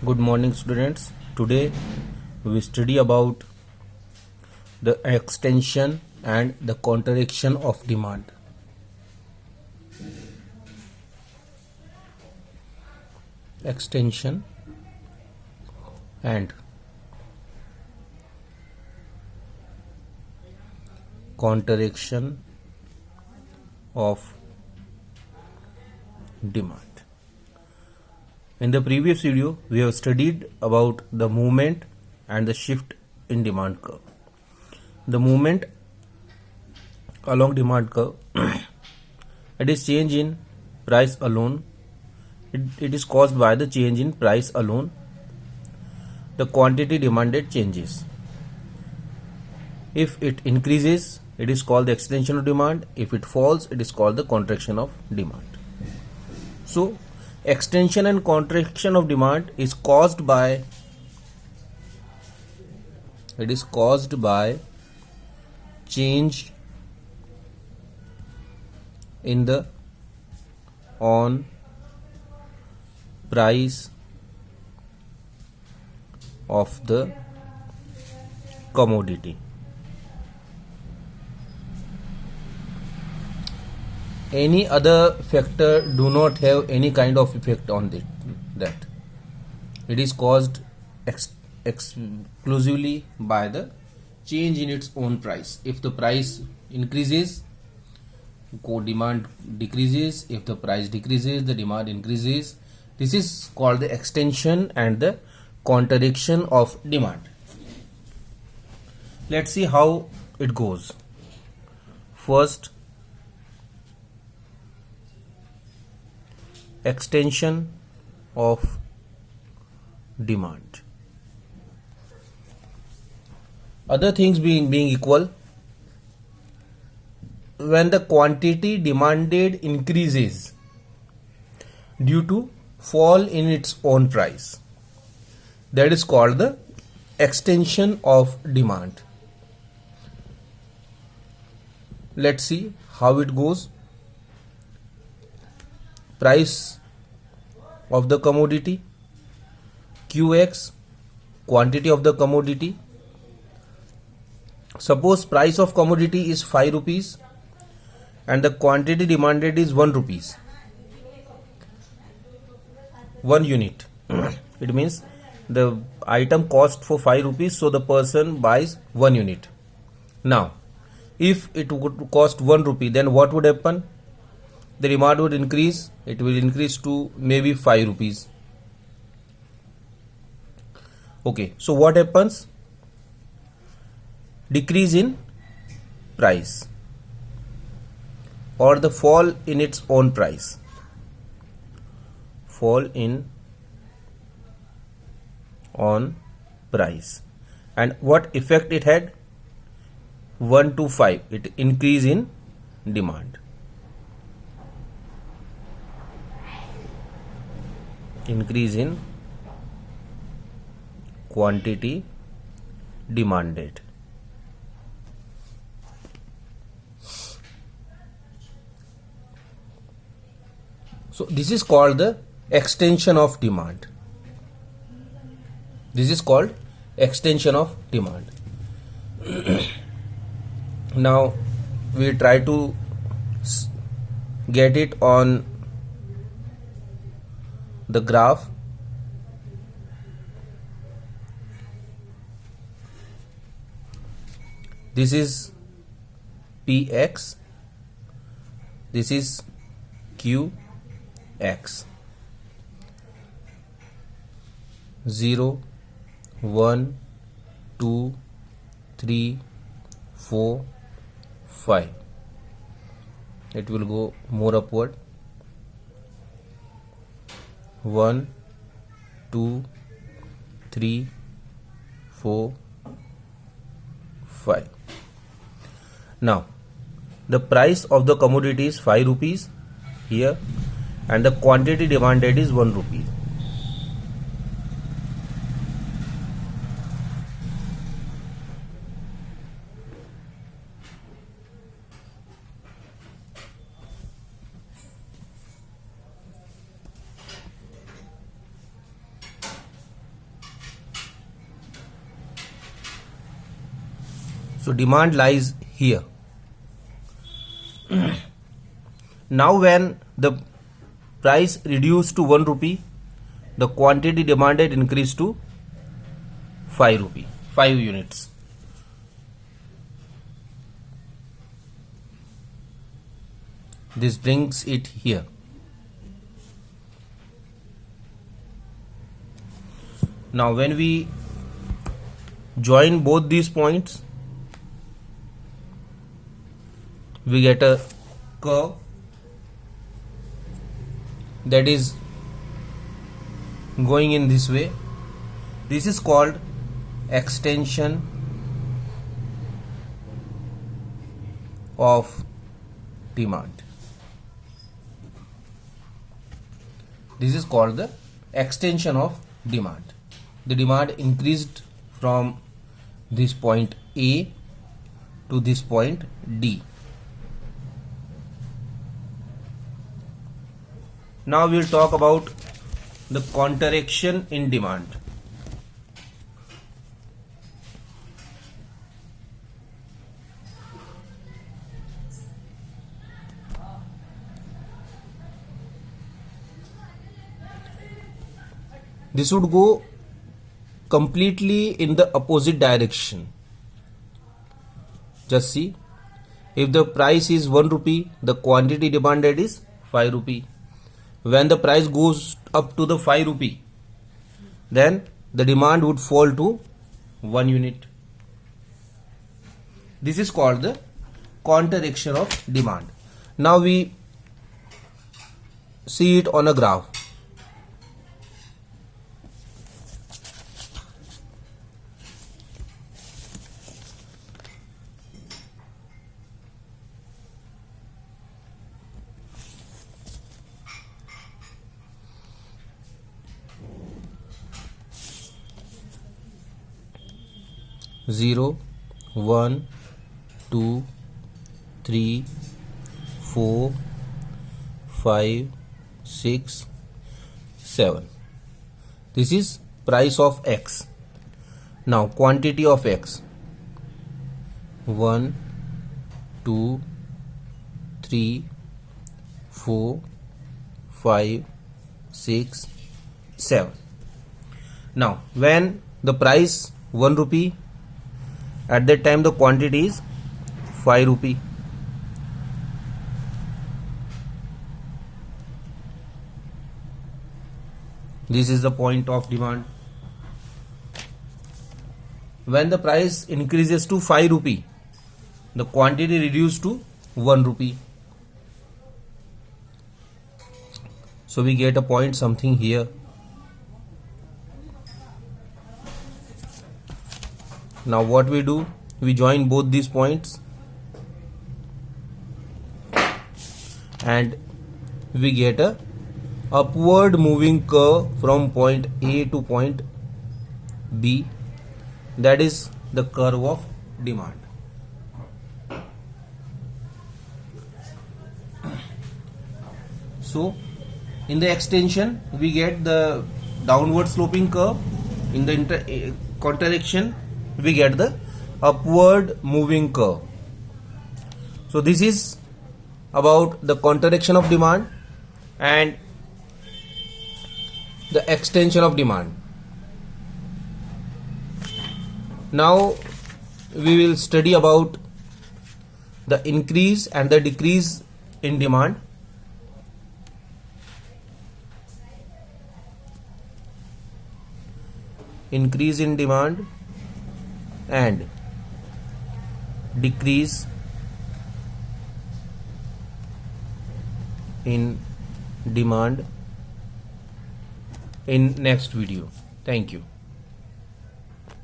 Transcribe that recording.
Good morning, students. Today we study about the extension and the contraction of demand. Extension and contraction of demand. In the previous video, we have studied about the movement and the shift in demand curve. The movement along demand curve, it is change in price alone. It is caused by the change in price alone. The quantity demanded changes. If it increases, it is called the extension of demand. If it falls, it is called the contraction of demand. So, extension and contraction of demand is caused by change in the on price of the commodity. Any other factor do not have any kind of effect on that. It is caused exclusively by the change in its own price. If the price increases, demand decreases. If the price decreases, the demand increases. This is called the extension and the contraction of demand. Let's see how it goes. First, extension of demand. Other things being equal, when the quantity demanded increases due to fall in its own price, that is called the extension of demand. Let's see how it goes. Price of the commodity, QX, quantity of the commodity. Suppose price of commodity is 5 rupees and the quantity demanded is 1 rupees. 1 unit. It means the item cost for 5 rupees, so the person buys 1 unit. Now, if it would cost 1 rupee, then what would happen? The demand would increase. It will increase to maybe 5 rupees. Okay, so what happens? Decrease in price or the fall in its own price. Fall in on price. And what effect it had? 1 to 5. It increase in demand. Increase in quantity demanded. So this is called the extension of demand. This is called extension of demand. Now we try to get it on the graph. This is Px, this is Qx. 0, 1, 2, 3, 4, 5. It will go more upward. 1, 2, 3, 4, 5. Now, the price of the commodity is 5 rupees here and the quantity demanded is 1 rupee. So demand lies here. Now when the price reduced to 1 rupee, the quantity demanded increased to 5 rupee, 5 units. This brings it here. Now when we join both these points, we get a curve that is going in this way. This is called extension of demand. This is called the extension of demand. The demand increased from this point A to this point D. Now we'll talk about the counteraction in demand. This would go completely in the opposite direction. Just see, if the price is 1 rupee, the quantity demanded is 5 rupee. When the price goes up to the 5 rupee, then the demand would fall to 1 unit. This is called the counteraction of demand. Now we see it on a graph. Zero, 1, 2, 3, 4, 5, 6, 7. This is price of X. Now quantity of X. 1, 2, 3, 4, 5, 6, 7. Now when the price 1 rupee, at that time the quantity is 5 rupee. This is the point of demand. When the price increases to 5 rupee, the quantity reduced to 1 rupee. So we get a point something here. Now what we do, we join both these points and we get a upward moving curve from point A to point B. That is the curve of demand. So in the extension we get the downward sloping curve. In the counteraction we get the upward moving curve. So this is about the counteraction of demand and the extension of demand. Now we will study about the increase and the decrease in demand. Increase in demand and decrease in demand in next video. Thank you.